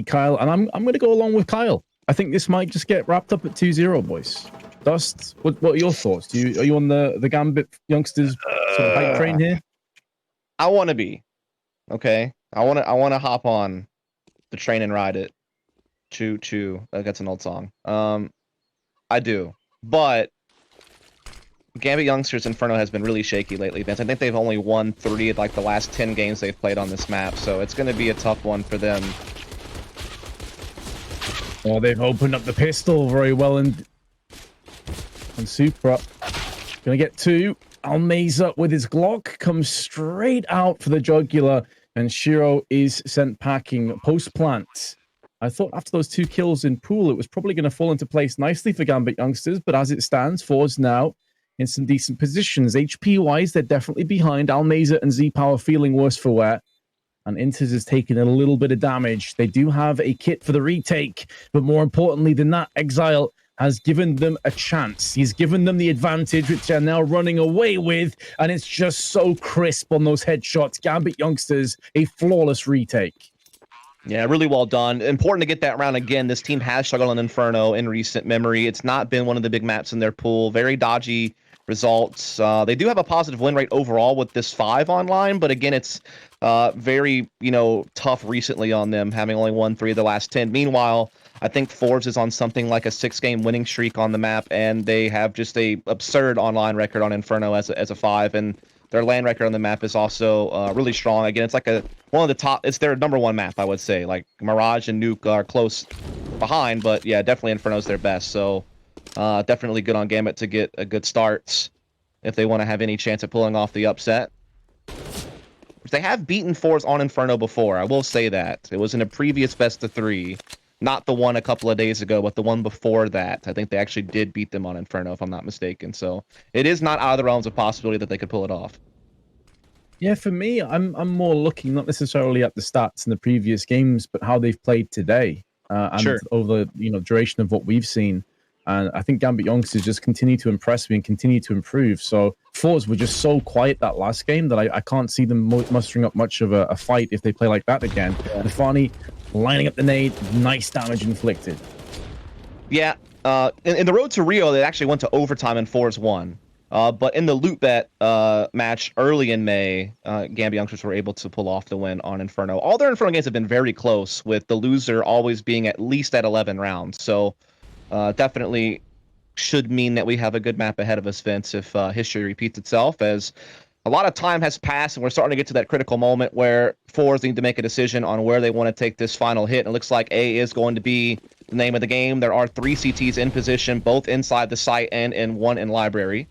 Kyle, and I'm going to go along with Kyle. I think this might just get wrapped up at 2-0, boys. Dust, what are your thoughts? Are you on the Gambit youngsters sort of hype train here? I want to be. Okay. I want to hop on the train and ride it. Choo choo. That's an old song. I do. But Gambit youngsters Inferno has been really shaky lately, Vince. I think they've only won 3 of like the last 10 games they've played on this map, so it's going to be a tough one for them. Oh, they've opened up the pistol very well, and Supra gonna get 2. Almeza with his Glock comes straight out for the jugular, and Shiro is sent packing post-plant. I thought after those 2 kills in pool, it was probably going to fall into place nicely for Gambit youngsters, but as it stands, forZe now in some decent positions. HP-wise, they're definitely behind. Almeza and Z-Power feeling worse for wear. And Inters has taken a little bit of damage. They do have a kit for the retake, but more importantly than that, Exile has given them a chance. He's given them the advantage, which they're now running away with, and it's just so crisp on those headshots. Gambit youngsters, a flawless retake. Yeah, really well done. Important to get that round again. This team has struggled on Inferno in recent memory. It's not been one of the big maps in their pool. Very dodgy results. They do have a positive win rate overall with this 5 online, but again, it's very, tough recently on them, having only won 3 of the last 10. Meanwhile, I think forZe is on something like a 6-game winning streak on the map, and they have just a absurd online record on Inferno as a 5, and their land record on the map is also really strong. Again, it's like one of the top. It's their #1 map, I would say. Like Mirage and Nuke are close behind, but yeah, definitely Inferno's their best. So definitely good on Gambit to get a good start if they want to have any chance at pulling off the upset. They have beaten forZe on Inferno before. I will say that. It was in a previous best of 3. Not the one a couple of days ago, but the one before that. I think they actually did beat them on Inferno, if I'm not mistaken. So it is not out of the realms of possibility that they could pull it off. Yeah, for me, I'm more looking not necessarily at the stats in the previous games, but how they've played today and over the duration of what we've seen. And I think Gambit youngsters just continue to impress me and continue to improve. So forZe were just so quiet that last game that I can't see them mustering up much of a fight if they play like that again. Yeah. Nafani lining up the nade, nice damage inflicted. Yeah, in the road to Rio, they actually went to overtime and forZe won. But in the loot bet match early in May, Gambit youngsters were able to pull off the win on Inferno. All their Inferno games have been very close, with the loser always being at least at 11 rounds. So definitely should mean that we have a good map ahead of us, Vince, if history repeats itself, as a lot of time has passed and we're starting to get to that critical moment where forZe need to make a decision on where they want to take this final hit. And it looks like A is going to be the name of the game. There are 3 CTs in position, both inside the site and 1 in library.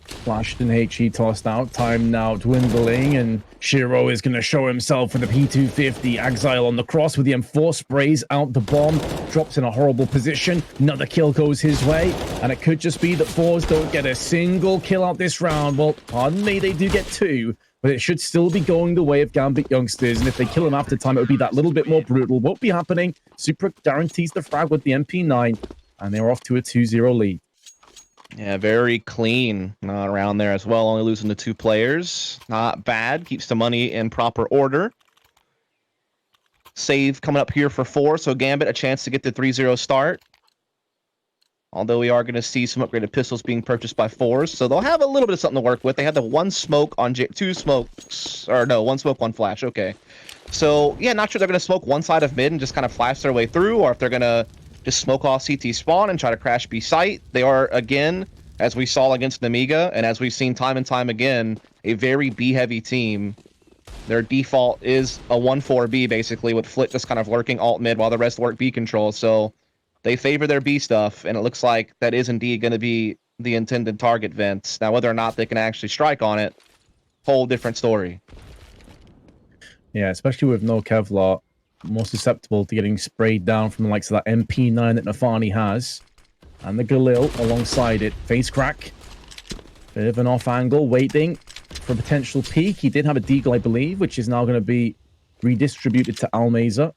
Flashed and HE tossed out. Time now dwindling, and Shiro is going to show himself with the P250. Exile on the cross with the M4, sprays out the bomb, drops in a horrible position. Another kill goes his way, and it could just be that forZe don't get a single kill out this round. Well, pardon me, they do get 2, but it should still be going the way of Gambit youngsters, and if they kill him after time, it would be that little bit more brutal. Won't be happening. Supra guarantees the frag with the MP9, and they're off to a 2-0 lead. Yeah, very clean around there as well, only losing to 2 players. Not bad, keeps the money in proper order. Save coming up here for 4, so Gambit a chance to get the 3-0 start. Although we are going to see some upgraded pistols being purchased by forZe, so they'll have a little bit of something to work with. They had the 1 smoke on 2 smokes, or no, 1 smoke, 1 flash, okay. So, yeah, not sure they're going to smoke one side of mid and just kind of flash their way through, or if they're going to just smoke off CT spawn and try to crash B site. They are, again, as we saw against Namiga, and as we've seen time and time again, a very B-heavy team. Their default is a 1-4-B, basically, with Flit just kind of lurking alt mid while the rest work B control. So they favor their B stuff, and it looks like that is indeed going to be the intended target, Vince. Now, whether or not they can actually strike on it, whole different story. Yeah, especially with no Kevlar, more susceptible to getting sprayed down from the likes of that MP9 that Nafani has. And the Galil alongside it. Face crack. Bit of an off angle, waiting for a potential peak. He did have a deagle, I believe, which is now going to be redistributed to Almeza.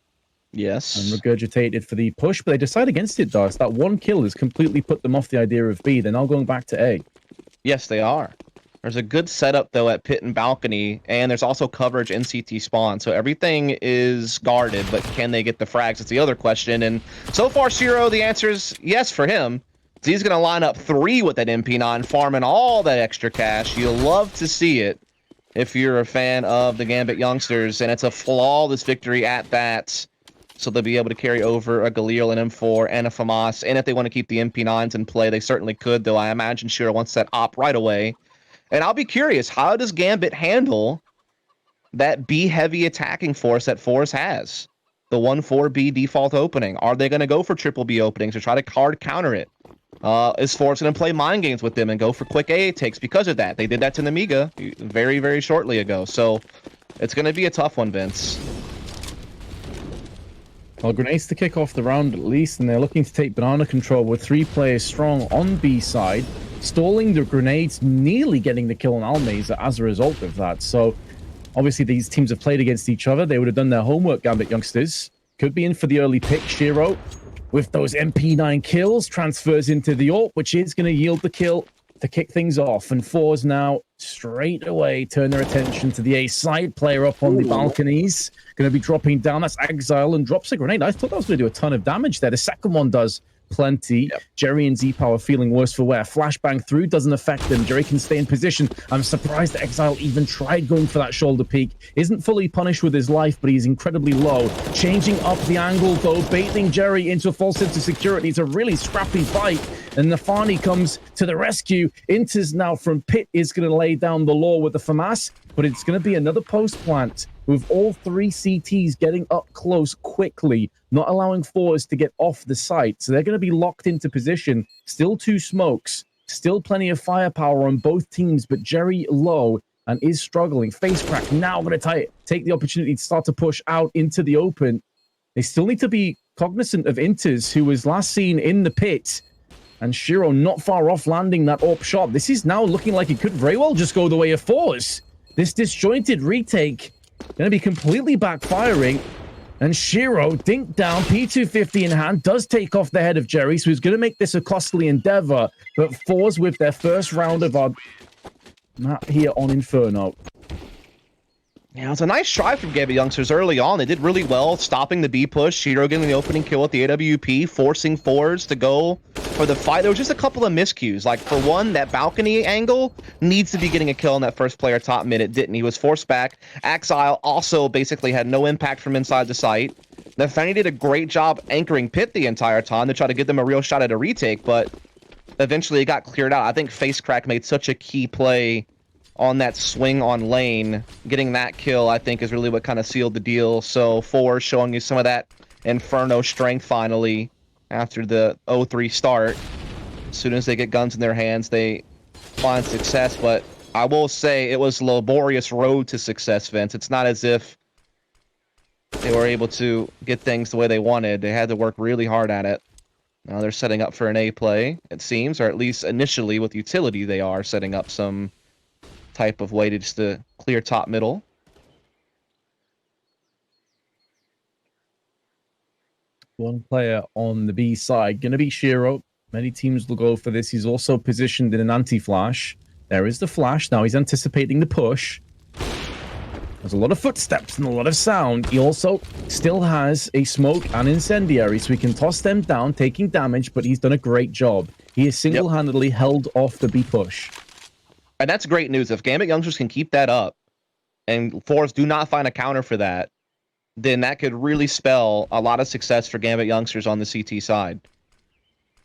Yes. And regurgitated for the push, but they decide against it, Dust. That 1 kill has completely put them off the idea of B. They're now going back to A. Yes, they are. There's a good setup, though, at pit and balcony, and there's also coverage in CT spawn. So everything is guarded, but can they get the frags? It's the other question. And so far, Shiro, the answer is yes for him. So he's going to line up 3 with that MP9, farming all that extra cash. You'll love to see it if you're a fan of the Gambit youngsters, and it's a flawless victory at that. So they'll be able to carry over a Galil, an M4, and a FAMAS. And if they want to keep the MP9s in play, they certainly could, though I imagine Shiro wants that op right away. And I'll be curious, how does Gambit handle that B-heavy attacking force that forZe has? The 1-4-B default opening. Are they going to go for triple B openings or try to hard counter it? Is forZe going to play mind games with them and go for quick AA takes because of that? They did that to Namiga very, very shortly ago. So it's going to be a tough one, Vince. Well, grenades to kick off the round at least, and they're looking to take banana control with 3 players strong on B side, stalling the grenades, nearly getting the kill on Almeza as a result of that. So obviously these teams have played against each other. They would have done their homework, Gambit youngsters. Could be in for the early pick. Shiro, with those MP9 kills, transfers into the AWP, which is going to yield the kill to kick things off. And forZe now straight away turn their attention to the A side. Player up on the balconies, going to be dropping down. That's Exile, and drops a grenade. I thought that was going to do a ton of damage there. The second one does plenty. Yep. Jerry and Z-Power feeling worse for wear. Flashbang through doesn't affect them. Jerry can stay in position. I'm surprised that Exile even tried going for that shoulder peek. Isn't fully punished with his life, but he's incredibly low. Changing up the angle, though, baiting Jerry into a false sense of security. It's a really scrappy fight, and Nafani comes to the rescue. Inters now from pit is going to lay down the law with the FAMAS, but it's going to be another post plant with all 3 CTs getting up close quickly, not allowing forZe to get off the site. So they're going to be locked into position. Still 2 smokes, still plenty of firepower on both teams, but Jerry low and is struggling. Face crack now going to take the opportunity to start to push out into the open. They still need to be cognizant of Inters, who was last seen in the pit, and Shiro not far off landing that AWP shot. This is now looking like it could very well just go the way of forZe. This disjointed retake going to be completely backfiring, and Shiro, dink down, P250 in hand, does take off the head of Jerry, so he's going to make this a costly endeavor, but forZe with their first round of our map here on Inferno. Yeah, it was a nice try from Gambit youngsters early on. They did really well stopping the B push. Shiro getting the opening kill with the AWP, forcing forZe to go for the fight. There was just a couple of miscues. Like, for one, that balcony angle needs to be getting a kill on that first player top mid. It didn't. He was forced back. Exile also basically had no impact from inside the site. Nafani did a great job anchoring pit the entire time to try to give them a real shot at a retake, but eventually it got cleared out. I think Face Crack made such a key play on that swing on lane. Getting that kill, I think, is really what kind of sealed the deal. So forZe showing you some of that Inferno strength finally after the 0-3 start. As soon as they get guns in their hands, they find success. But I will say it was a laborious road to success, Vince. It's not as if they were able to get things the way they wanted. They had to work really hard at it. Now they're setting up for an A play, it seems, or at least initially with utility they are setting up some type of way to just clear top middle. One player on the B side, going to be Shiro. Many teams will go for this. He's also positioned in an anti-flash. There is the flash. Now he's anticipating the push. There's a lot of footsteps and a lot of sound. He also still has a smoke and incendiary, so he can toss them down, taking damage, but he's done a great job. He has single-handedly held off the B push. And that's great news. If Gambit youngsters can keep that up, and forZe do not find a counter for that, then that could really spell a lot of success for Gambit youngsters on the CT side.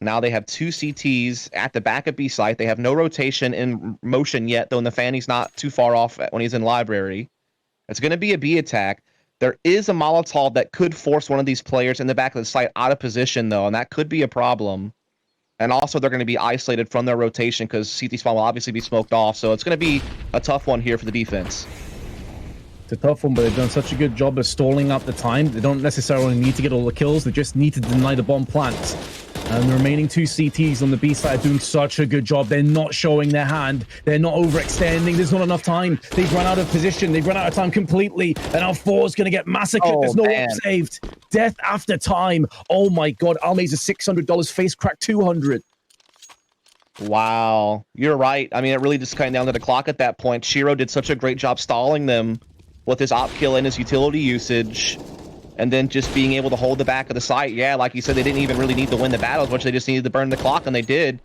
Now they have 2 CTs at the back of B site. They have no rotation in motion yet, though Nafani's not too far off when he's in library. It's going to be a B attack. There is a Molotov that could force one of these players in the back of the site out of position, though, and that could be a problem. And also, they're going to be isolated from their rotation because CT spawn will obviously be smoked off. So it's going to be a tough one here for the defense. It's a tough one, but they've done such a good job of stalling out the time. They don't necessarily need to get all the kills. They just need to deny the bomb plant. And the remaining 2 CTs on the B side are doing such a good job. They're not showing their hand. They're not overextending. There's not enough time. They've run out of position. They've run out of time completely. And now forZe going to get massacred. There's no one saved. Death after time. Oh my God. Almeza $600. Face crack $200. Wow, you're right. I mean, it really just came down to the clock at that point. Shiro did such a great job stalling them with his op kill and his utility usage, and then just being able to hold the back of the site. Yeah, like you said, they didn't even really need to win the battles much. They just needed to burn the clock, and they did.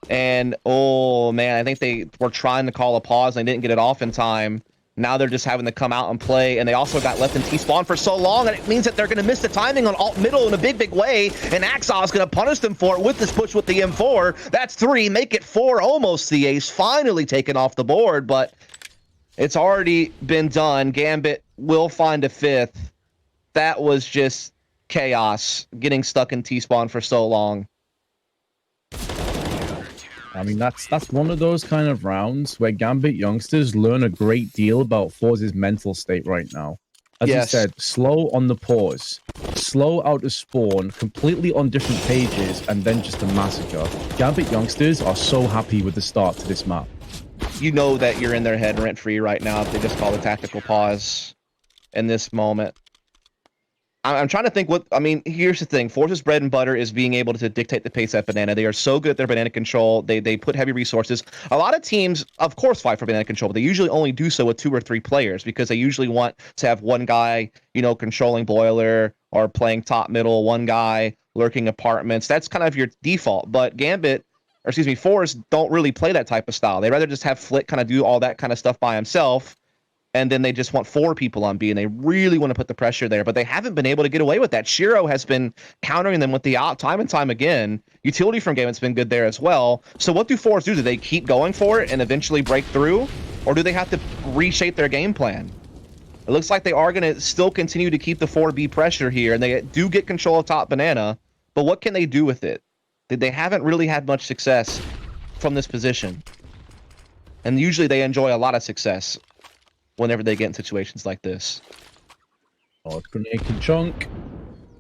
And oh man, I think they were trying to call a pause and they didn't get it off in time. Now they're just having to come out and play, and they also got left in T-spawn for so long, and it means that they're going to miss the timing on alt middle in a big, big way, and Axel is going to punish them for it with this push with the M4. That's 3, make it 4, almost the ace, finally taken off the board, but it's already been done. Gambit will find a 5th. That was just chaos, getting stuck in T-spawn for so long. I mean, that's one of those kind of rounds where Gambit youngsters learn a great deal about forZe's mental state right now. As you said, slow on the pause, slow out of spawn, completely on different pages, and then just a massacre. Gambit youngsters are so happy with the start to this map. You know that you're in their head rent-free right now if they just call a tactical pause in this moment. I'm trying to think what, I mean, here's the thing. forZe's bread and butter is being able to dictate the pace at banana. They are so good at their banana control. They put heavy resources. A lot of teams, of course, fight for banana control, but they usually only do so with 2 or 3 players because they usually want to have one guy, you know, controlling boiler or playing top middle, one guy lurking apartments. That's kind of your default. But Gambit, or excuse me, forZe don't really play that type of style. They rather just have Flick kind of do all that kind of stuff by himself. And then they just want 4 people on B, and they really want to put the pressure there, but they haven't been able to get away with that. Shiro has been countering them with the op time and time again. Utility from Gambit's been good there as well. So what do forZe do? Do they keep going for it and eventually break through, or do they have to reshape their game plan? It looks like they are going to still continue to keep the 4B pressure here, and they do get control of top banana, but what can they do with it? They haven't really had much success from this position, and usually they enjoy a lot of success whenever they get in situations like this. Oh, grenade can chunk.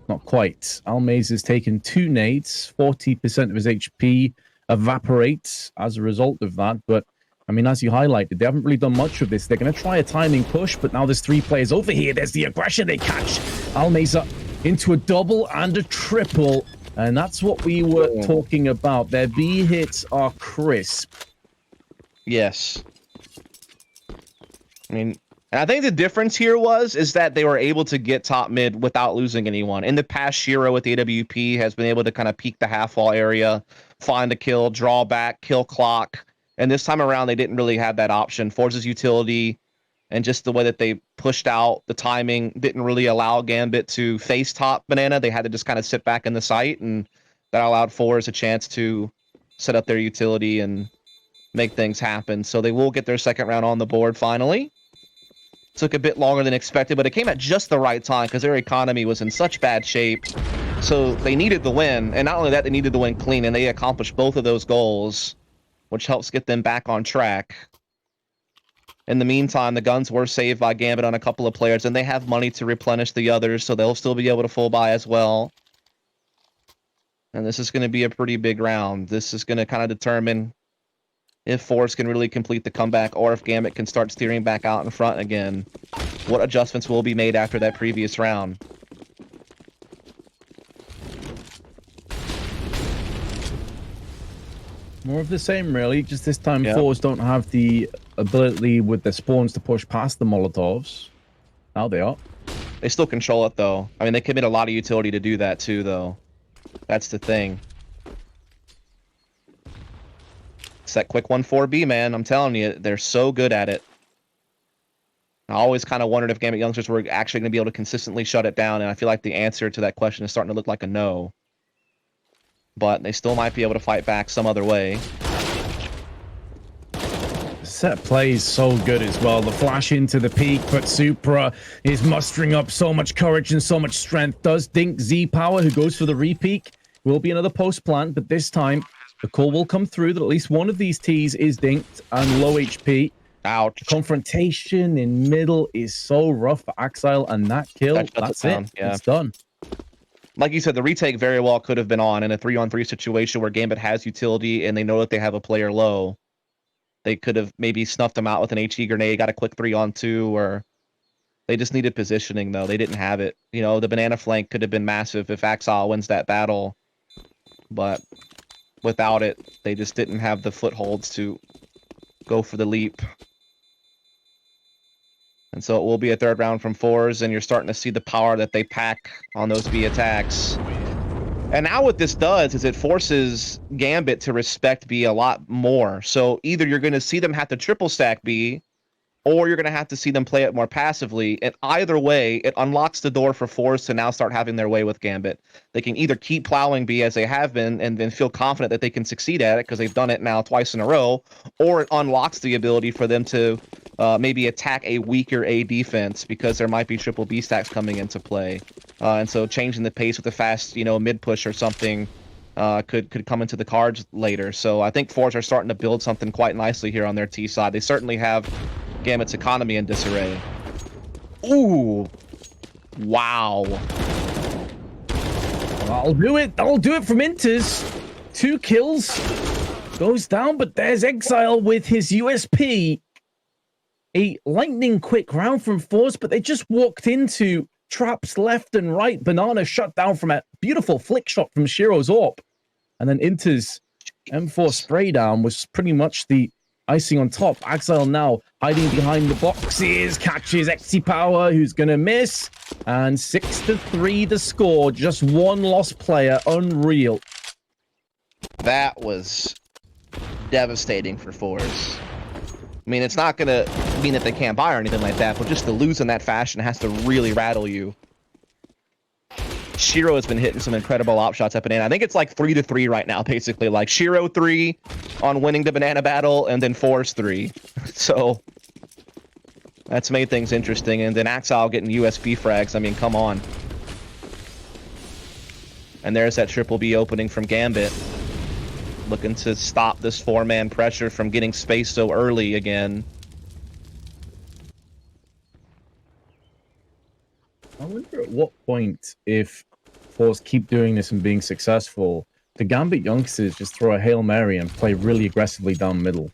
Not quite. Almaze has taken 2 nades. 40% of his HP evaporates as a result of that. But, I mean, as you highlighted, they haven't really done much of this. They're going to try a timing push, but now there's 3 players over here. There's the aggression they catch. Almaze up into a double and a triple. And that's what we were talking about. Their B hits are crisp. Yes. I mean, and I think the difference here is that they were able to get top mid without losing anyone. In the past, Shiro with the AWP has been able to kind of peek the half wall area, find a kill, draw back, kill clock. And this time around, they didn't really have that option. forZe's utility and just the way that they pushed out the timing didn't really allow Gambit to face top banana. They had to just kind of sit back in the site, and that allowed forZe a chance to set up their utility and make things happen. So they will get their second round on the board finally. Took a bit longer than expected, but it came at just the right time because their economy was in such bad shape. So they needed the win, and not only that, they needed to win clean, and they accomplished both of those goals, which helps get them back on track. In the meantime, the guns were saved by Gambit on a couple of players, and they have money to replenish the others, so they'll still be able to full buy as well. And this is going to be a pretty big round. This is going to kind of determine if forZe can really complete the comeback, or if Gambit can start steering back out in front again. What adjustments will be made after that previous round? More of the same, really. Just this time, forZe don't have the ability with their spawns to push past the Molotovs. Now they are. They still control it, though. I mean, they commit a lot of utility to do that, too, though. That's the thing. It's that quick 1-4B, man. I'm telling you, they're so good at it. I always kind of wondered if Gambit youngsters were actually going to be able to consistently shut it down, and I feel like the answer to that question is starting to look like a no. But they still might be able to fight back some other way. Set play is so good as well. The flash into the peak, but Supra is mustering up so much courage and so much strength. Does dink Z Power, who goes for the repeak. Will be another post plant, but this time the call will come through that at least one of these T's is dinked and low HP. Ouch. Confrontation in middle is so rough for Axile, and that kill, that's it. Yeah. It's done. Like you said, the retake very well could have been on in a 3-on-3 situation where Gambit has utility and they know that they have a player low. They could have maybe snuffed them out with an HE grenade, got a quick 3-on-2, or they just needed positioning, though. They didn't have it. You know, the banana flank could have been massive if Axile wins that battle. But without it, they just didn't have the footholds to go for the leap. And so it will be a third round from forZe, and you're starting to see the power that they pack on those B attacks. And now what this does is it forces Gambit to respect B a lot more. So either you're going to see them have to triple stack B, or you're going to have to see them play it more passively. And either way, it unlocks the door for forZe to now start having their way with Gambit. They can either keep plowing B as they have been and then feel confident that they can succeed at it because they've done it now twice in a row, or it unlocks the ability for them to maybe attack a weaker A defense because there might be triple B stacks coming into play. And so changing the pace with a fast, mid push or something could come into the cards later. So I think forZe are starting to build something quite nicely here on their T side. They certainly have Gambit's economy in disarray. Ooh. Wow. I'll do it. I'll do it from Inters. 2 kills. Goes down, but there's Exile with his USP. A lightning quick round from forZe, but they just walked into traps left and right. Banana shut down from a beautiful flick shot from Shiro's AWP. And then Inter's M4 spray down was pretty much the icing on top. Exile now hiding behind the boxes, catches XT Power, who's going to miss. And 6-3 the score. Just one lost player. Unreal. That was devastating for forZe. I mean, it's not going to mean that they can't buy or anything like that, but just to lose in that fashion has to really rattle you. Shiro has been hitting some incredible op shots at Banana. I think it's like 3-3 right now, basically. Like Shiro 3 on winning the Banana battle, and then forZe 3. So that's made things interesting. And then Exile getting USB frags. I mean, come on. And there's that triple B opening from Gambit. Looking to stop this 4-man pressure from getting space so early again. I wonder at what point, if forZe keep doing this and being successful, the Gambit youngsters just throw a Hail Mary and play really aggressively down middle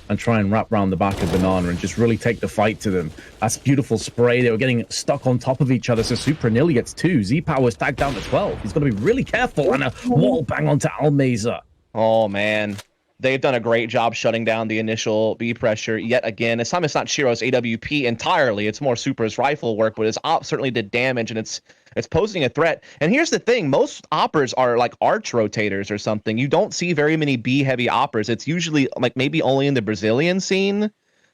and try and wrap around the back of Banana and just really take the fight to them. That's beautiful spray. They were getting stuck on top of each other, so Super nearly gets 2. Z-Power's tagged down to 12. He's got to be really careful, and a wall bang onto Almeza. Oh, man. They've done a great job shutting down the initial B pressure yet again. This time it's not Shiro's AWP entirely. It's more Super's rifle work, but his op certainly did damage, and it's posing a threat. And here's the thing. Most oppers are like arch rotators or something. You don't see very many B-heavy oppers. It's usually like maybe only in the Brazilian scene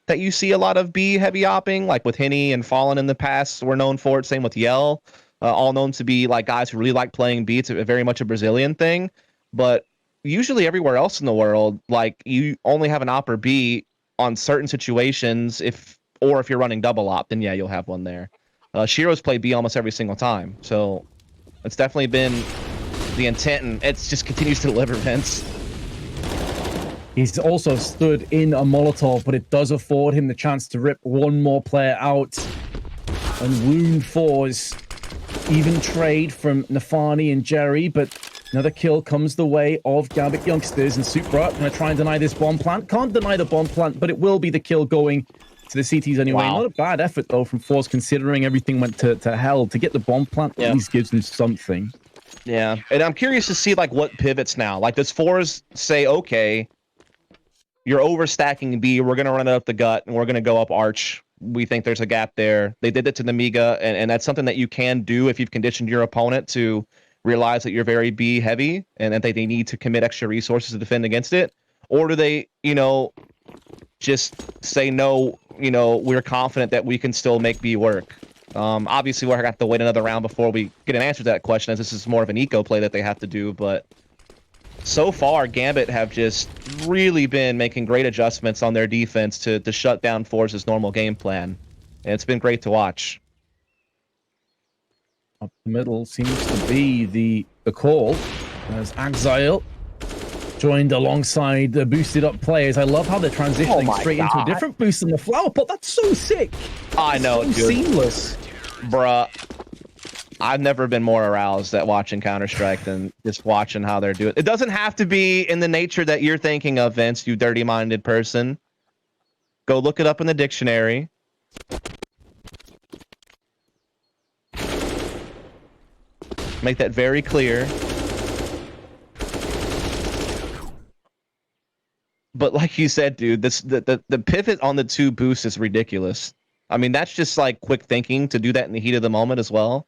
that you see a lot of B-heavy opping, like with Henny and Fallen in the past. We're known for it. Same with Yell. All known to be like guys who really like playing B. It's very much a Brazilian thing. But usually everywhere else in the world, like you only have an op or B on certain situations. If you're running double op, then yeah, you'll have one there. Shiro's played B almost every single time, so it's definitely been the intent, and it just continues to deliver, Vince. He's also stood in a Molotov, but it does afford him the chance to rip one more player out and wound forZe. Even trade from Nafani and Jerry, but another kill comes the way of Gambit youngsters, and Supra going to try and deny this bomb plant. Can't deny the bomb plant, but it will be the kill going to the CTs anyway. Wow. Not a bad effort, though, from forZe, considering everything went to hell. To get the bomb plant at least gives them something. Yeah, and I'm curious to see, like, what pivots now. Like, does forZe say, okay, you're overstacking B, we're going to run it up the gut, and we're going to go up arch. We think there's a gap there. They did it to Namiga, and that's something that you can do if you've conditioned your opponent to realize that you're very B heavy and that they need to commit extra resources to defend against it. Or do they, just say, no, we're confident that we can still make B work? Obviously, we're going to have to wait another round before we get an answer to that question, as this is more of an eco play that they have to do. But so far, Gambit have just really been making great adjustments on their defense to shut down forZe's normal game plan. And it's been great to watch. Up the middle seems to be the call, as Exile joined alongside the boosted up players. I love how they're transitioning straight into a different boost than the flower pot. That's so sick. I know, so seamless. Bruh, I've never been more aroused at watching Counter-Strike than just watching how they're doing. It doesn't have to be in the nature that you're thinking of, Vince, you dirty-minded person. Go look it up in the dictionary. Make that very clear. But like you said, dude, the pivot on the 2 boost is ridiculous. I mean, that's just like quick thinking to do that in the heat of the moment as well.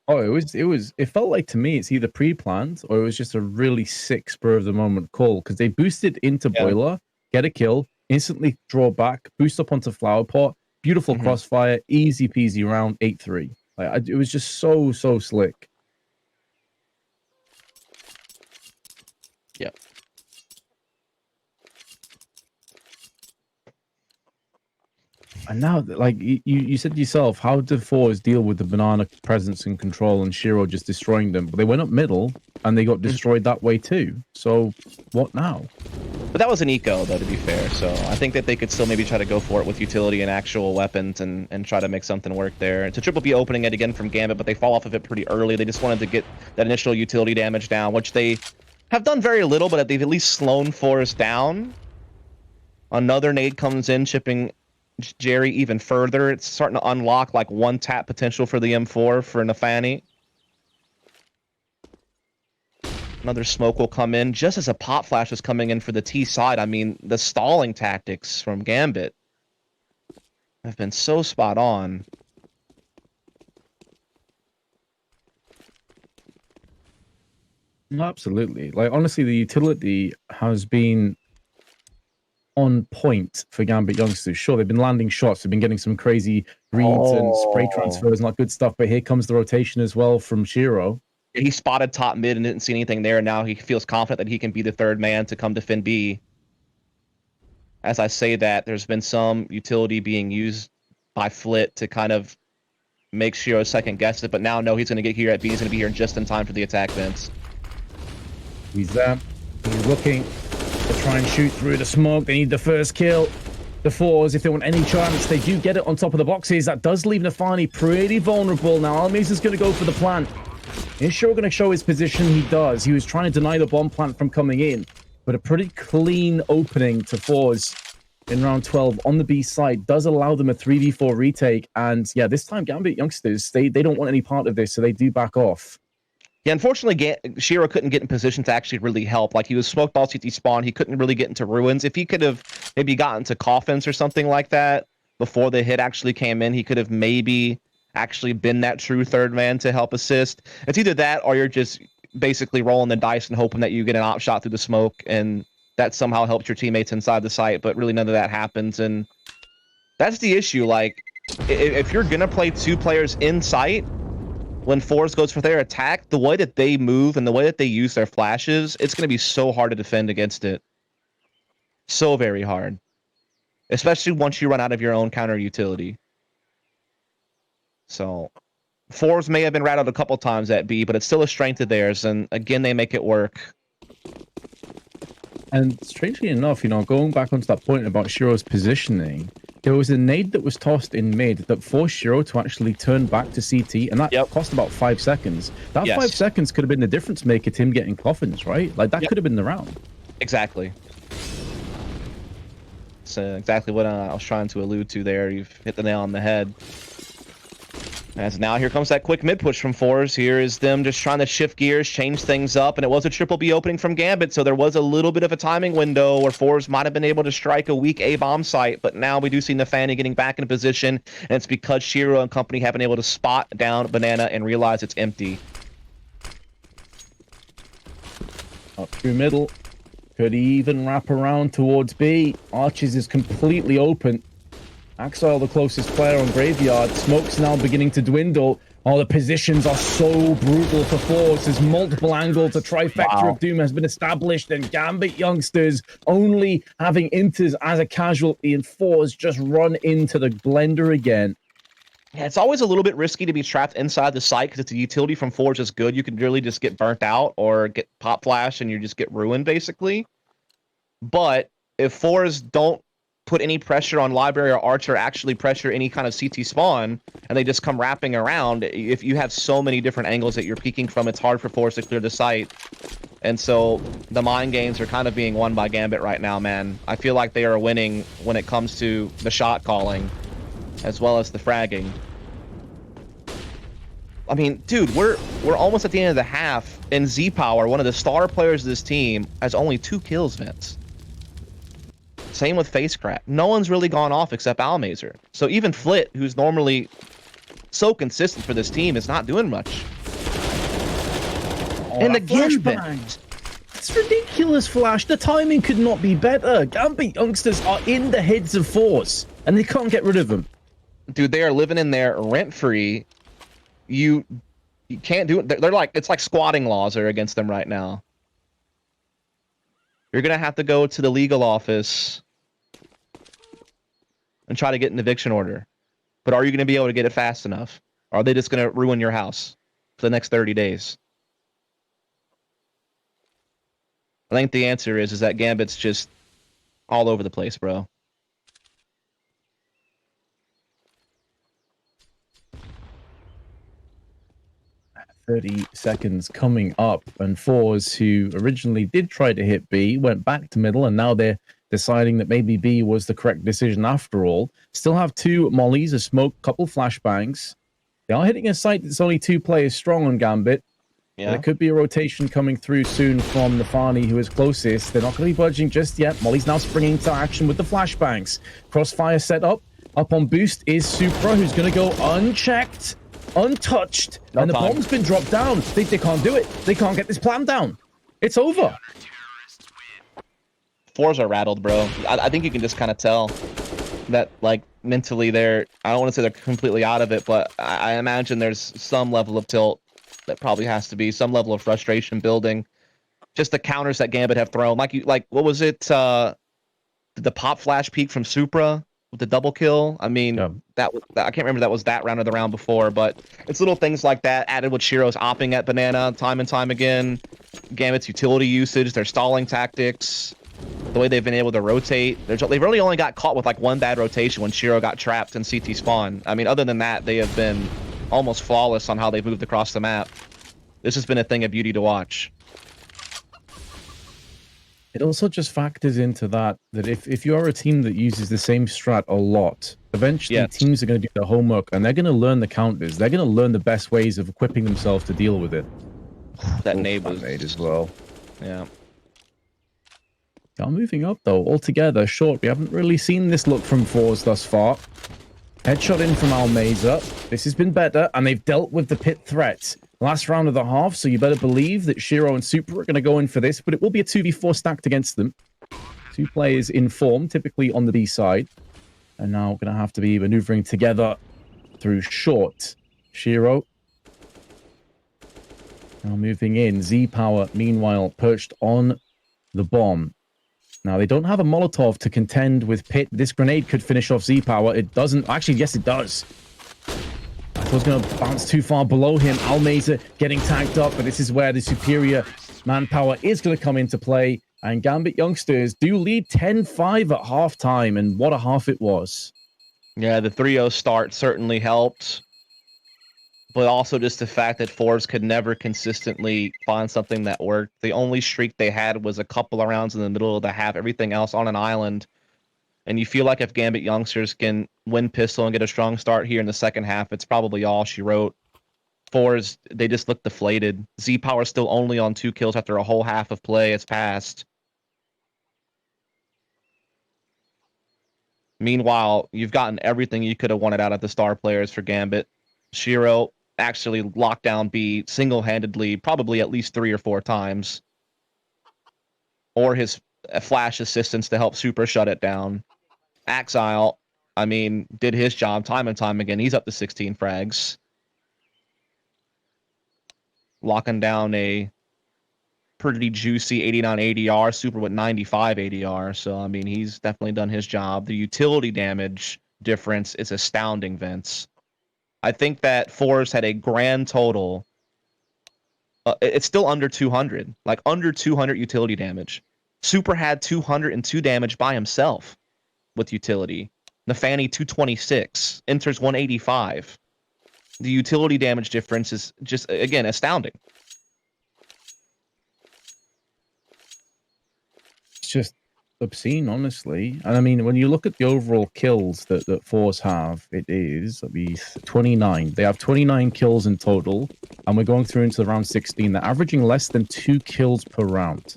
Oh, it felt like to me it's either pre-planned or it was just a really sick spur of the moment call because they boosted into Boiler, get a kill, instantly draw back, boost up onto Flower Pot, beautiful crossfire, easy peasy round 8-3. Like it was just so slick. Yep. And now, like you said yourself, how did forZe deal with the banana presence and control and Shiro just destroying them? But they went up middle and they got destroyed that way too. So what now? But that was an eco, though, to be fair. So I think that they could still maybe try to go for it with utility and actual weapons and try to make something work there. It's a triple B opening it again from Gambit, but they fall off of it pretty early. They just wanted to get that initial utility damage down, which they have done very little, but they've at least slowed forZe down. Another nade comes in, chipping Jerry even further. It's starting to unlock like 1 tap potential for the M4 for Nafani. Another smoke will come in just as a pop flash is coming in for the T side. I mean, the stalling tactics from Gambit have been so spot on. Absolutely. Like honestly, the utility has been on point for Gambit youngsters. Sure, they've been landing shots, they've been getting some crazy reads and spray transfers and that good stuff, but here comes the rotation as well from Shiro. He spotted top mid and didn't see anything there. Now he feels confident that he can be the 3rd man to come defend B. As I say that, there's been some utility being used by Flit to kind of make Shiro second guess it, but now no, he's going to get here at B. He's going to be here just in time for the attack, Vince. He's there. He's looking to try and shoot through the smoke. They need the first kill. The forZe, if they want any chance, they do get it on top of the boxes. That does leave Nafani pretty vulnerable. Now, Almiz is going to go for the plant. Is Shiro going to show his position? He does. He was trying to deny the bomb plant from coming in, but a pretty clean opening to forZe in round 12 on the B side does allow them a 3v4 retake. And yeah, this time Gambit youngsters, they don't want any part of this, so they do back off. Yeah, unfortunately, Shiro couldn't get in position to actually really help. Like, he was smoked all CT spawn. He couldn't really get into ruins. If he could have maybe gotten to coffins or something like that before the hit actually came in, he could have maybe actually been that true 3rd man to help assist. It's either that or you're just basically rolling the dice and hoping that you get an op shot through the smoke and that somehow helps your teammates inside the site, but really none of that happens. And that's the issue. Like, if you're going to play 2 players in sight, when forZe goes for their attack, the way that they move and the way that they use their flashes, it's going to be so hard to defend against it. So very hard. Especially once you run out of your own counter utility. So, forZe may have been rattled a couple times at B, but it's still a strength of theirs, and again, they make it work. And strangely enough, you know, going back onto that point about Shiro's positioning, there was a nade that was tossed in mid that forced Shiro to actually turn back to CT, and that cost about 5 seconds. That 5 seconds could have been the difference maker to him getting coffins, right? Like, that could have been the round. Exactly. That's exactly what I was trying to allude to there. You've hit the nail on the head. As now here comes that quick mid push from forZe. Here is them just trying to shift gears, change things up, and it was a triple B opening from Gambit, so there was a little bit of a timing window where forZe might have been able to strike a weak A bomb site, but now we do see Nafani getting back in position, and it's because Shiro and company have been able to spot down Banana and realize it's empty. Up through middle. Could even wrap around towards B. Arches is completely open. Axile, the closest player on Graveyard. Smoke's now beginning to dwindle. Oh, the positions are so brutal for forZe. There's multiple angles. A trifecta of doom has been established, and Gambit youngsters only having inters as a casualty, and forZe just run into the blender again. Yeah, it's always a little bit risky to be trapped inside the site because it's a utility from forZe is good. You can really just get burnt out or get pop flash and you just get ruined, basically. But if forZe don't put any pressure on Library or Archer, actually pressure any kind of CT spawn, and they just come wrapping around, if you have so many different angles that you're peeking from, it's hard for forZe to clear the site. And so the mind games are kind of being won by Gambit right now, man. I feel like they are winning when it comes to the shot calling, as well as the fragging. I mean, dude, we're almost at the end of the half, and Z Power, one of the star players of this team, has only 2 kills, Vince. Same with Facecrack. No one's really gone off except Almazer. So even Flit, who's normally so consistent for this team, is not doing much. Oh, And that again, flashbang. It's ridiculous, Flash. The timing could not be better. Gambit youngsters are in the heads of forZe, and they can't get rid of them. Dude, they are living in there rent-free. You can't do it. They're like, it's like squatting laws are against them right now. You're gonna have to go to the legal office and try to get an eviction order. But are you gonna be able to get it fast enough? Or are they just gonna ruin your house for the next 30 days? I think the answer is that Gambit's just all over the place, bro. 30 seconds coming up, and forZe, who originally did try to hit B, went back to middle, and now they're deciding that maybe B was the correct decision after all. Still have 2 mollies, a smoke, couple flashbangs. They are hitting a site that's only 2 players strong on Gambit. Yeah. There could be a rotation coming through soon from Nafani, who is closest. They're not going to be budging just yet. Molly's now springing into action with the flashbangs. Crossfire set up. Up on boost is Supra, who's going to go unchecked, untouched, and the bomb's been dropped down. They can't do it. They can't get this plan down. It's over. forZe are rattled, bro. I think you can just kind of tell that, like, mentally they're, I don't want to say they're completely out of it, but I imagine there's some level of tilt that probably has to be, some level of frustration building. Just the counters that Gambit have thrown. Like what was it? The pop flash peek from Supra with the double kill. I mean, I can't remember that was that round or the round before, but it's little things like that added with Shiro's opping at Banana time and time again. Gambit's utility usage, their stalling tactics, the way they've been able to rotate. They've really only got caught with like 1 bad rotation when Shiro got trapped in CT spawn. I mean, other than that, they have been almost flawless on how they've moved across the map. This has been a thing of beauty to watch. It also just factors into that if you are a team that uses the same strat a lot, eventually teams are going to do their homework and they're going to learn the counters. They're going to learn the best ways of equipping themselves to deal with it. That nade was made as well. Yeah. Now moving up though, altogether short. We haven't really seen this look from forZe thus far. Headshot in from Almazer. This has been better, and they've dealt with the pit threat. Last round of the half, so you better believe that Shiro and Super are going to go in for this, but it will be a 2v4 stacked against them. 2 players in form, typically on the B side. And now going to have to be maneuvering together through short. Shiro. Now moving in. Z Power, meanwhile, perched on the bomb. Now, they don't have a Molotov to contend with Pit. This grenade could finish off Z Power. It doesn't. Actually, yes, it does. I thought it was going to bounce too far below him. Almazer getting tagged up, but this is where the superior manpower is going to come into play. And Gambit youngsters do lead 10-5 at halftime, and what a half it was. Yeah, the 3-0 start certainly helped. But also just the fact that forZe could never consistently find something that worked. The only streak they had was a couple of rounds in the middle of the half, everything else on an island. And you feel like if Gambit youngsters can win pistol and get a strong start here in the second half, it's probably all she wrote. forZe, they just look deflated. Z Power still only on 2 kills after a whole half of play has passed. Meanwhile, you've gotten everything you could have wanted out of the star players for Gambit. Shiro actually locked down B single-handedly, probably at least 3 or 4 times. Or his flash assistance to help Super shut it down. Axile, I mean, did his job time and time again. He's up to 16 frags. Locking down a pretty juicy 89 ADR, Super with 95 ADR. So, I mean, he's definitely done his job. The utility damage difference is astounding, Vince. I think that forZe had a grand total. It's still under 200, like under 200 utility damage. Super had 202 damage by himself with utility. Nafani 226, enters 185. The utility damage difference is just, again, astounding. It's just obscene, honestly. And I mean, when you look at the overall kills that forZe have, it is, let me, 29. They have 29 kills in total, and we're going through into the round 16. They're averaging less than 2 kills per round.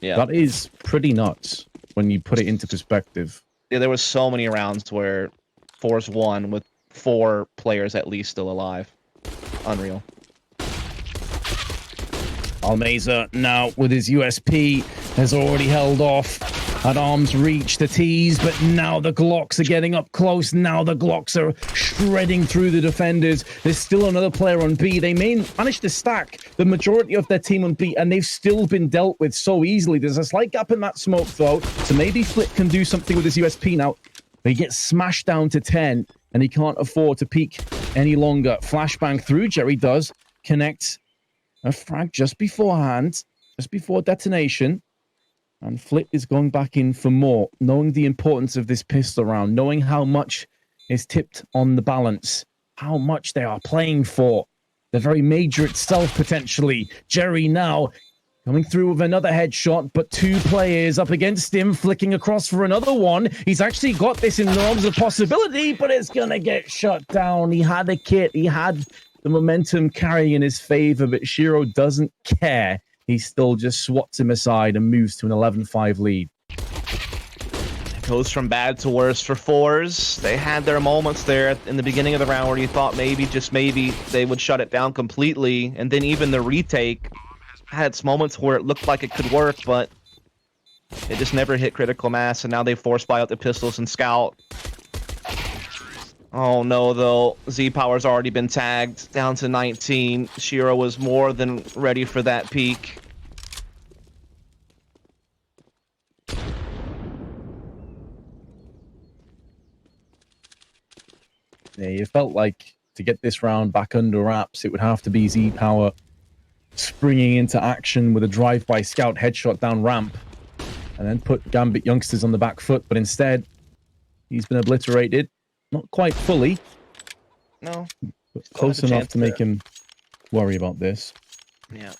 Yeah. That is pretty nuts when you put it into perspective. Yeah, there was so many rounds where forZe won with 4 players at least still alive. Unreal. Almeza now with his USP has already held off at arm's reach the tease, but now the Glocks are getting up close. Now the Glocks are shredding through the defenders. There's still another player on B. They may manage to stack the majority of their team on B, and they've still been dealt with so easily. There's a slight gap in that smoke, though, so maybe Flip can do something with his USP now. But he gets smashed down to 10, and he can't afford to peek any longer. Flashbang through, Jerry does. Connects a frag just beforehand, just before detonation. And Flip is going back in for more, knowing the importance of this pistol round, knowing how much is tipped on the balance, how much they are playing for. The very major itself, potentially. Jerry now coming through with another headshot, but 2 players up against him, flicking across for another one. He's actually got this in the realms of possibility, but it's going to get shut down. He had a kit. He had the momentum carrying in his favor, but Shiro doesn't care. He still just swats him aside and moves to an 11-5 lead. It goes from bad to worse for forZe. They had their moments there in the beginning of the round where you thought maybe, just maybe, they would shut it down completely. And then even the retake had its moments where it looked like it could work, but it just never hit critical mass. And now they force buy out the pistols and scout. Oh no, though. Z-Power's already been tagged down to 19. Shiro was more than ready for that peak. Yeah, you felt like to get this round back under wraps, it would have to be Z-Power springing into action with a drive-by scout headshot down ramp and then put Gambit youngsters on the back foot. But instead, he's been obliterated. Not quite fully. No. But close enough to make him worry about this. Yeah.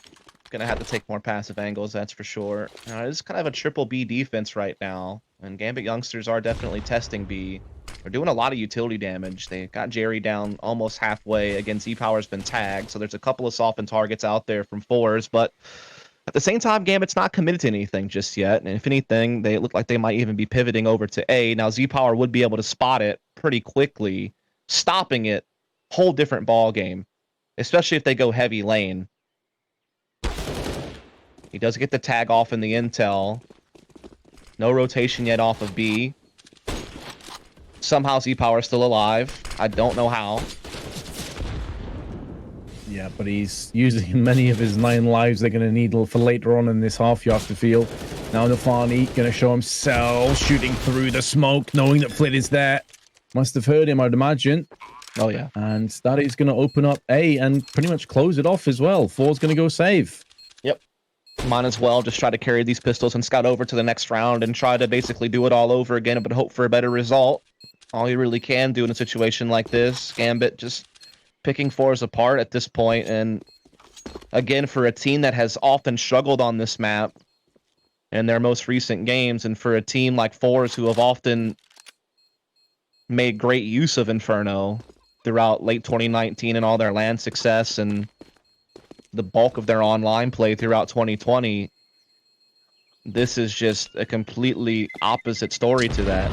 Gonna have to take more passive angles, that's for sure. It's kind of a triple B defense right now. And Gambit youngsters are definitely testing B. They're doing a lot of utility damage. They got Jerry down almost halfway. Again, Z-Power's been tagged. So there's a couple of softened targets out there from forZe. But at the same time, Gambit's not committed to anything just yet. And if anything, they look like they might even be pivoting over to A. Now, Z-Power would be able to spot it pretty quickly. Stopping it, whole different ball game. Especially if they go heavy lane. He does get the tag off in the intel. No rotation yet off of B. Somehow Z-Power is still alive. I don't know how. Yeah, but he's using many of his 9 lives they're going to need for later on in this half, you have to feel. Now Nafani going to show himself, shooting through the smoke, knowing that Flit is there. Must have heard him, I'd imagine. Oh, yeah. And that is going to open up A and pretty much close it off as well. forZe's going to go save. Yep. Might as well just try to carry these pistols and scout over to the next round and try to basically do it all over again, but hope for a better result. All you really can do in a situation like this. Gambit just picking forZe apart at this point, and again, for a team that has often struggled on this map in their most recent games, and for a team like forZe who have often made great use of Inferno throughout late 2019 and all their LAN success and the bulk of their online play throughout 2020, this is just a completely opposite story to that.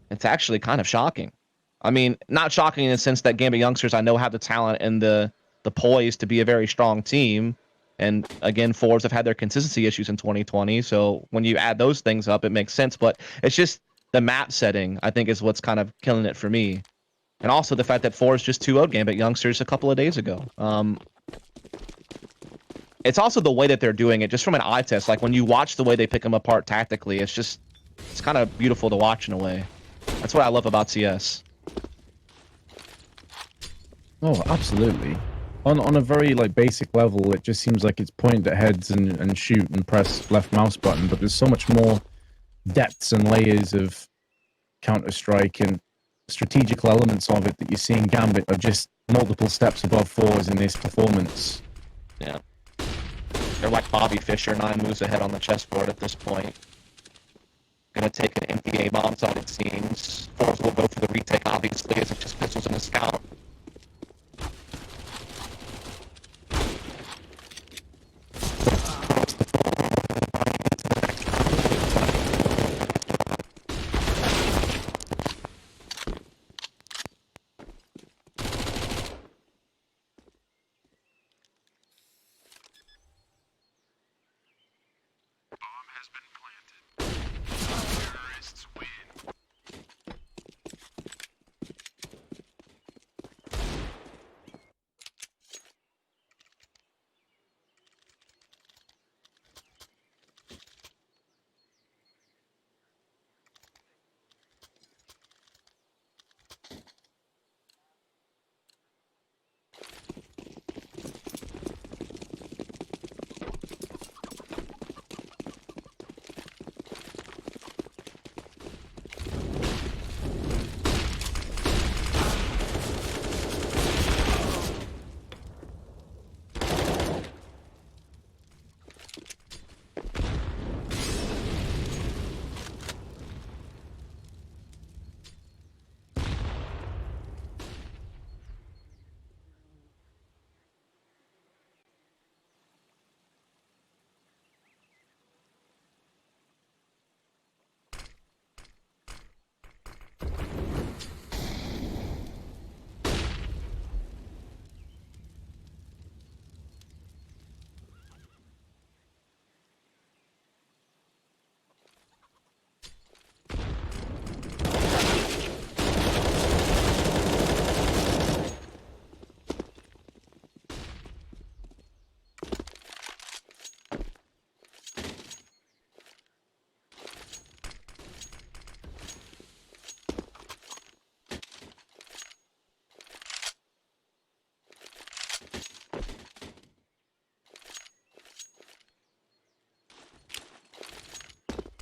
It's actually kind of shocking. I mean, not shocking in the sense that Gambit youngsters I know have the talent and the poise to be a very strong team. And again, forZe have had their consistency issues in 2020. So when you add those things up, it makes sense. But it's just the map setting, I think, is what's kind of killing it for me. And also the fact that forZe just 2-0'd Gambit youngsters a couple of days ago. It's also the way that they're doing it, just from an eye test. Like when you watch the way they pick them apart tactically, it's kind of beautiful to watch in a way. That's what I love about CS. Oh, absolutely. On a very basic level, it just seems like it's point at heads and shoot and press left mouse button, but there's so much more depths and layers of Counter-Strike and strategical elements of it that you see in Gambit are just multiple steps above forZe in this performance. Yeah. They're like Bobby Fischer, 9 moves ahead on the chessboard at this point. Gonna take an empty A bomb side, it seems. forZe will go for the retake, obviously, as it just pistols in the scout.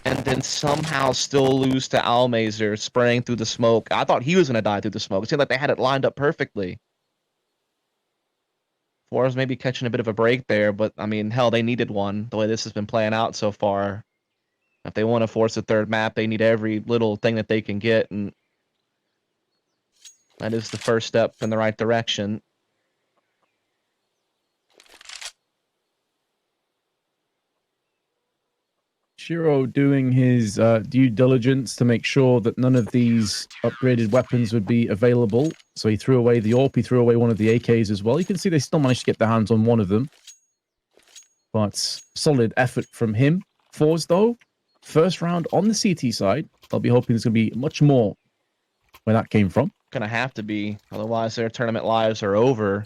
And then somehow still lose to Almazer, spraying through the smoke. I thought he was going to die through the smoke. It seemed like they had it lined up perfectly. forZe maybe catching a bit of a break there, but, I mean, hell, they needed one, the way this has been playing out so far. If they want to force a third map, they need every little thing that they can get, and that is the first step in the right direction. Shiro doing his due diligence to make sure that none of these upgraded weapons would be available. So he threw away the AWP, he threw away one of the AKs as well. You can see they still managed to get their hands on one of them. But solid effort from him. forZe, though, first round on the CT side. I'll be hoping there's going to be much more where that came from. Gonna have to be, otherwise their tournament lives are over.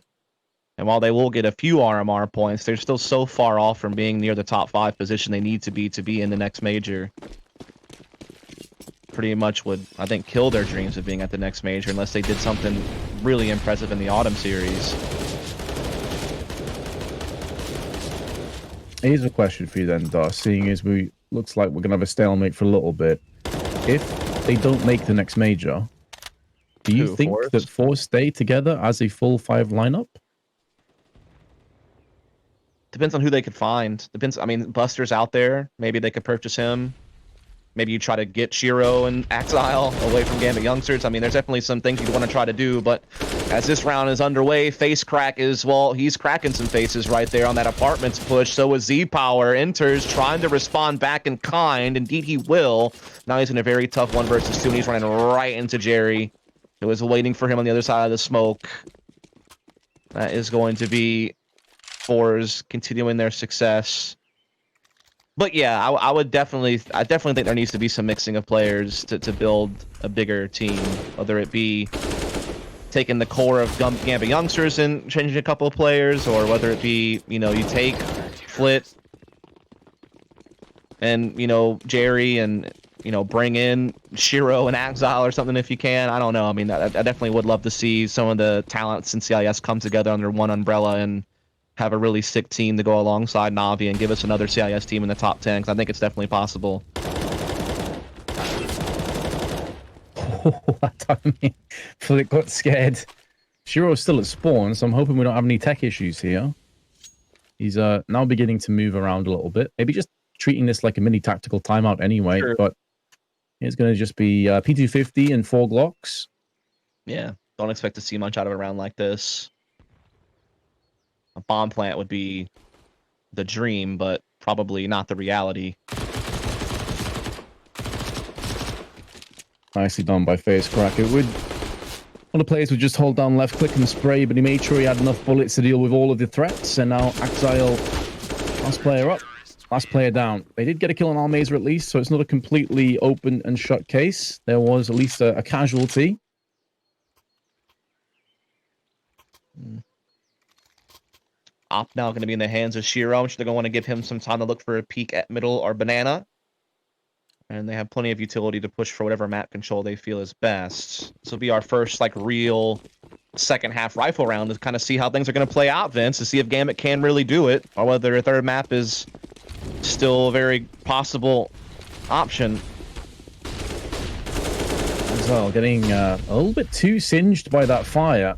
And while they will get a few RMR points, they're still so far off from being near the top 5 position they need to be in the next major. Pretty much would, I think, kill their dreams of being at the next major unless they did something really impressive in the autumn series. Here's a question for you then, Dar, seeing as looks like we're going to have a stalemate for a little bit. If they don't make the next major, do you think that forZe stay together as a full 5 lineup? Depends on who they could find. Depends. I mean, Buster's out there. Maybe they could purchase him. Maybe you try to get Shiro and Exile away from Gambit youngsters. I mean, there's definitely some things you'd want to try to do, but as this round is underway, Face Crack is, well, he's cracking some faces right there on that apartments push. So is Z-Power, enters, trying to respond back in kind. Indeed, he will. Now he's in a very tough 1 versus 2, and he's running right into Jerry, who is waiting for him on the other side of the smoke. That is going to be forZe continuing their success. But yeah, I definitely think there needs to be some mixing of players to build a bigger team, whether it be taking the core of Gambit youngsters and changing a couple of players, or whether it be, you know, you take Flit and, you know, Jerry and, you know, bring in Shiro and Exile or something if you can. I don't know. I mean, I definitely would love to see some of the talents in CIS come together under one umbrella and have a really sick team to go alongside Na'Vi and give us another CIS team in the top 10, because I think it's definitely possible. I mean, Flick got scared. Shiro's still at spawn, so I'm hoping we don't have any tech issues here. He's now beginning to move around a little bit. Maybe just treating this like a mini tactical timeout anyway. Sure. But it's going to just be P250 and 4 Glocks. Yeah, don't expect to see much out of a round like this. A bomb plant would be the dream, but probably not the reality. Nicely done by FaceCrack. It would... One of the players would just hold down left click and spray, but he made sure he had enough bullets to deal with all of the threats. And now Axile, last player up, last player down. They did get a kill on Almazer at least, so it's not a completely open and shut case. There was at least a casualty. Op now going to be in the hands of Shiro. They're going to want to give him some time to look for a peek at middle or banana. And they have plenty of utility to push for whatever map control they feel is best. This will be our first, like, real second half rifle round to kind of see how things are going to play out, Vince, to see if Gambit can really do it, or whether a third map is still a very possible option. As well, getting a little bit too singed by that fire.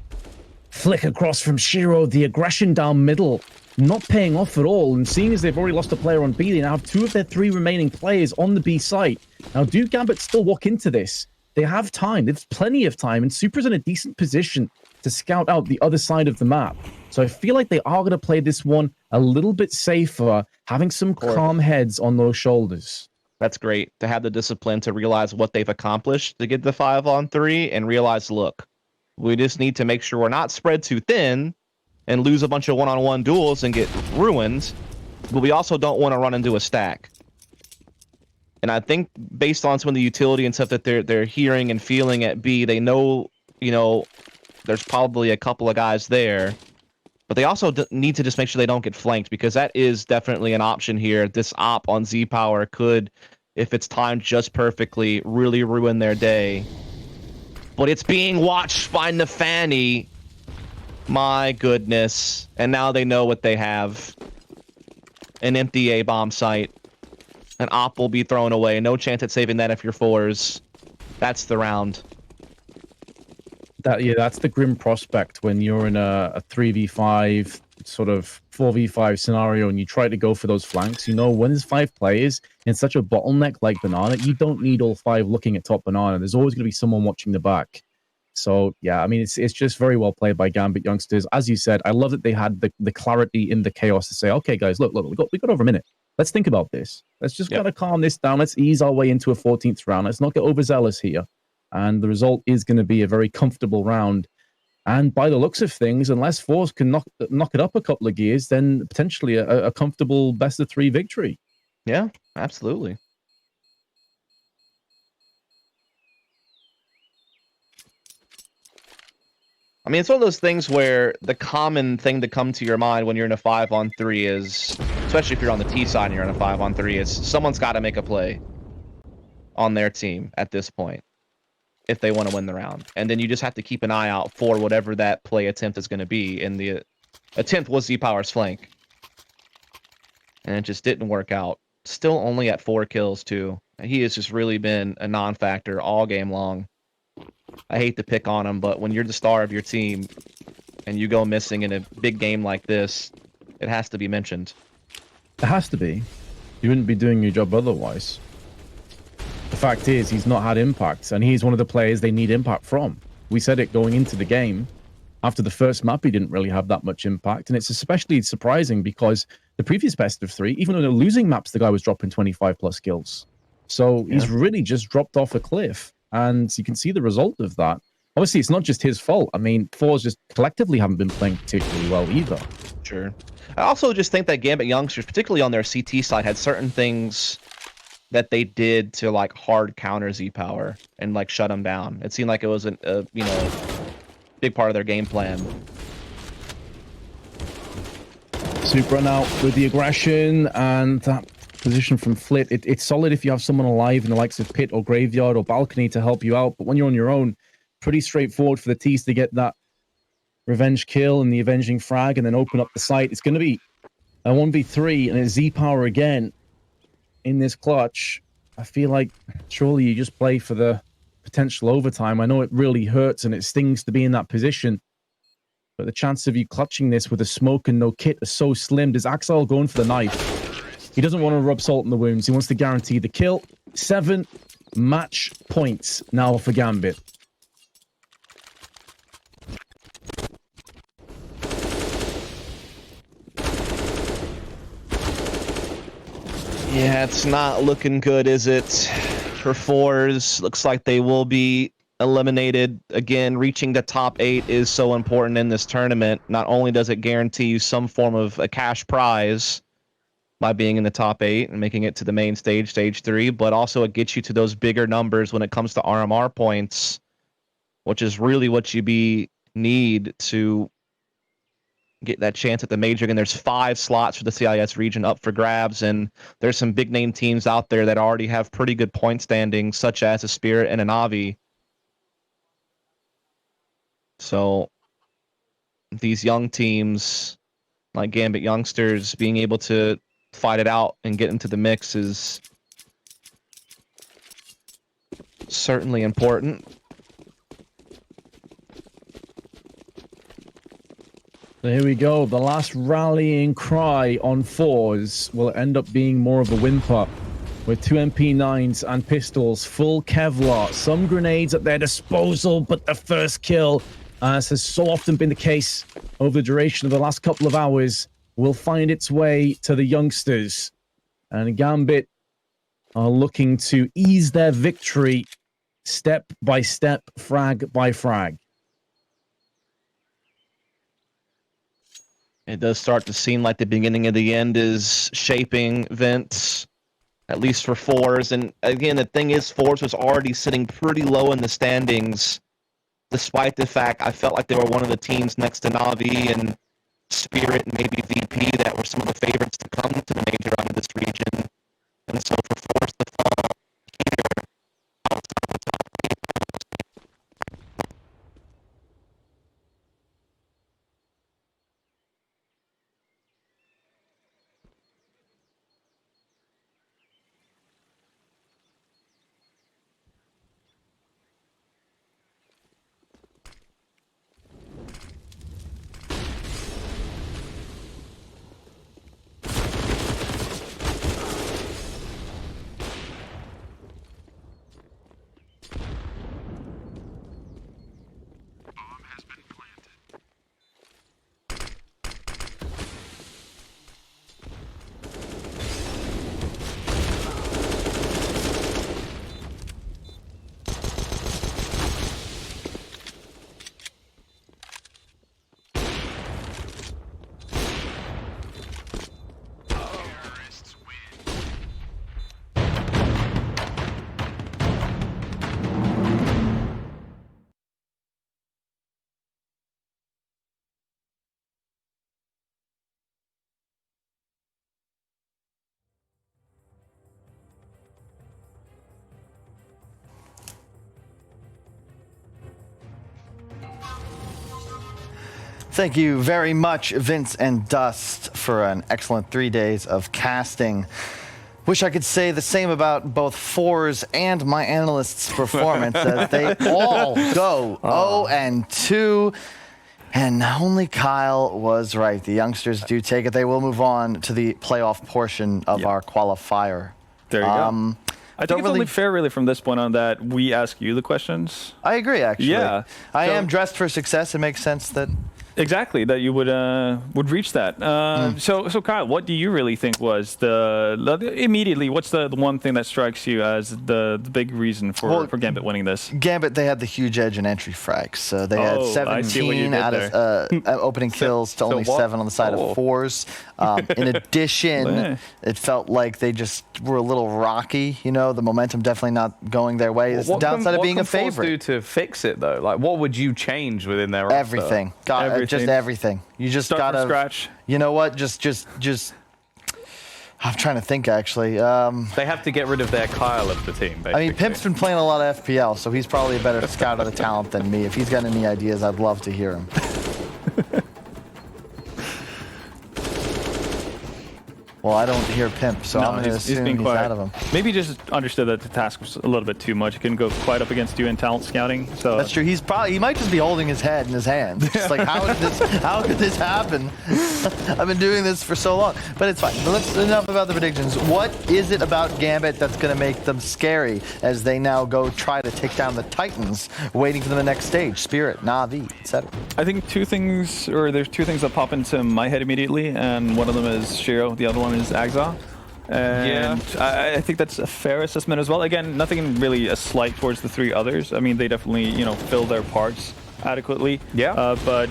Flick across from Shiro, the aggression down middle, not paying off at all. And seeing as they've already lost a player on B, they now have 2 of their 3 remaining players on the B site. Now, do Gambit still walk into this? They have time. There's plenty of time, and Supra's in a decent position to scout out the other side of the map. So I feel like they are going to play this one a little bit safer, having some calm heads on those shoulders. That's great to have the discipline to realize what they've accomplished to get the 5-on-3 and realize, look, we just need to make sure we're not spread too thin and lose a bunch of one-on-one duels and get ruined, but we also don't want to run into a stack. And I think based on some of the utility and stuff that they're hearing and feeling at B, they know, you know, there's probably a couple of guys there, but they also need to just make sure they don't get flanked, because that is definitely an option here. This op on Z Power could, if it's timed just perfectly, really ruin their day. But it's being watched by Nafani. My goodness. And now they know what they have. An empty A-bomb site. An op will be thrown away. No chance at saving that if you're forZe. That's the round. Yeah, that's the grim prospect when you're in a 3v5, sort of 4v5 scenario, and you try to go for those flanks. You know, when there's 5 players in such a bottleneck like banana, you don't need all 5 looking at top banana. There's always going to be someone watching the back. So, yeah, I mean, it's just very well played by Gambit youngsters. As you said, I love that they had the clarity in the chaos to say, okay, guys, look, we got over a minute. Let's think about this. Let's just kind of calm this down. Let's ease our way into a 14th round. Let's not get overzealous here. And the result is going to be a very comfortable round. And by the looks of things, unless forZe can knock it up a couple of gears, then potentially a comfortable best-of-3 victory. Yeah, absolutely. I mean, it's one of those things where the common thing to come to your mind when you're in a 5-on-3 is, especially if you're on the T side and you're in a 5-on-3, is someone's got to make a play on their team at this point if they want to win the round. And then you just have to keep an eye out for whatever that play attempt is going to be. And the attempt was Z-Power's flank. And it just didn't work out. Still only at 4 kills, too. He has just really been a non-factor all game long. I hate to pick on him, but when you're the star of your team and you go missing in a big game like this, it has to be mentioned. It has to be. You wouldn't be doing your job otherwise. The fact is, he's not had impact, and he's one of the players they need impact from. We said it going into the game. After the first map, he didn't really have that much impact, and it's especially surprising because the previous best-of-3, even though they're losing maps, the guy was dropping 25-plus kills. So he's really just dropped off a cliff, and you can see the result of that. Obviously, it's not just his fault. I mean, forZe just collectively haven't been playing particularly well either. Sure. I also just think that Gambit youngsters, particularly on their CT side, had certain things that they did to like hard counter Z-Power and like shut him down. It seemed like it was a you know, big part of their game plan. Supra now with the aggression and that position from Flit. It's solid if you have someone alive in the likes of Pit or Graveyard or Balcony to help you out. But when you're on your own, pretty straightforward for the T's to get that revenge kill and the avenging frag and then open up the site. It's going to be a 1v3 and a Z-Power again in this clutch. I feel like surely you just play for the potential overtime. I know it really hurts and it stings to be in that position, But the chance of you clutching this with a smoke and no kit are so slim. Does Axel going for the knife? He doesn't want to rub salt in the wounds. He wants to guarantee the kill. 7 match points now for Gambit. Yeah, it's not looking good, is it? For forZe, looks like they will be eliminated. Again, reaching the top 8 is so important in this tournament. Not only does it guarantee you some form of a cash prize by being in the top 8 and making it to the main stage, stage 3, but also it gets you to those bigger numbers when it comes to RMR points, which is really what you need to get that chance at the major. And there's 5 slots for the CIS region up for grabs, and there's some big name teams out there that already have pretty good point standings, such as a Spirit and a Navi. So these young teams like Gambit youngsters being able to fight it out and get into the mix is certainly important. So here we go. The last rallying cry on forZe will end up being more of a whimper with 2 MP9s and pistols, full Kevlar, some grenades at their disposal, but the first kill, as has so often been the case over the duration of the last couple of hours, will find its way to the youngsters. And Gambit are looking to ease their victory step by step, frag by frag. It does start to seem like the beginning of the end is shaping, Vince, at least for forZe. And again, the thing is, forZe was already sitting pretty low in the standings, despite the fact I felt like they were one of the teams next to Navi and Spirit and maybe VP that were some of the favorites to come to the major out of this region. And so for forZe to fall here outside the top 8, Thank you very much, Vince and Dust, for an excellent 3 days of casting. Wish I could say the same about both forZe and my analysts' performance, as they all go 0-2. And only Kyle was right. The youngsters do take it. They will move on to the playoff portion of our qualifier. There you go. I think it's only fair, really, from this point on, that we ask you the questions. I agree, actually. Yeah. I am dressed for success. It makes sense that... Exactly, that you would reach that. So Kyle, what do you really think was immediately? What's the one thing that strikes you as the big reason for Gambit winning this? Gambit, they had the huge edge in entry frags. They had 17 out of opening kills to only 7 on the side of forZe. In addition, it felt like they just were a little rocky. You know, the momentum definitely not going their way. It's the downside of being a favorite. What can forZe do to fix it, though? Like, what would you change within their roster? Everything. Just everything. You just gotta start from scratch. You know what? Just. I'm trying to think, actually. They have to get rid of their Kyle of the team, basically. I mean, Pimp's been playing a lot of FPL, so he's probably a better scout of the talent than me. If he's got any ideas, I'd love to hear him. Well, I don't hear Pimp, so I'm going to assume he's out of him. Maybe he just understood that the task was a little bit too much. He couldn't go quite up against you in talent scouting. So that's true. He might just be holding his head in his hands. Just like, how could this happen? I've been doing this for so long. But it's fine. But let's enough about the predictions. What is it about Gambit that's going to make them scary as they now go try to take down the Titans, waiting for them the next stage? Spirit, Na'Vi, etc. I think there's two things that pop into my head immediately, and one of them is Shiro, the other one is Agza. And yeah. I think that's a fair assessment as well. Again, nothing really a slight towards the three others. I mean, they definitely, fill their parts adequately. Yeah. But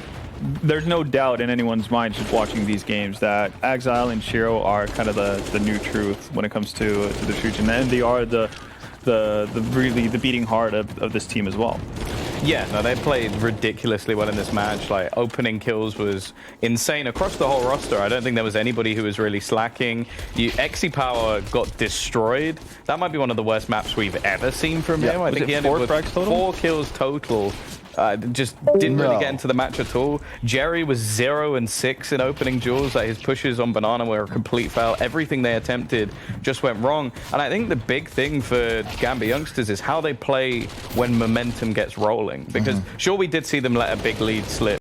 there's no doubt in anyone's mind just watching these games that Exile and Shiro are kind of the new truth when it comes to the Shujin, and they are the beating heart of this team as well. Yeah, no, they played ridiculously well in this match. Like, opening kills was insane across the whole roster. I don't think there was anybody who was really slacking. Exi Power got destroyed. That might be one of the worst maps we've ever seen from him. I think he ended with 4 kills total. Just didn't really get into the match at all. Jerry was 0 and 6 in opening duels. Like, his pushes on Banana were a complete fail. Everything they attempted just went wrong. And I think the big thing for Gambit youngsters is how they play when momentum gets rolling. Because sure, we did see them let a big lead slip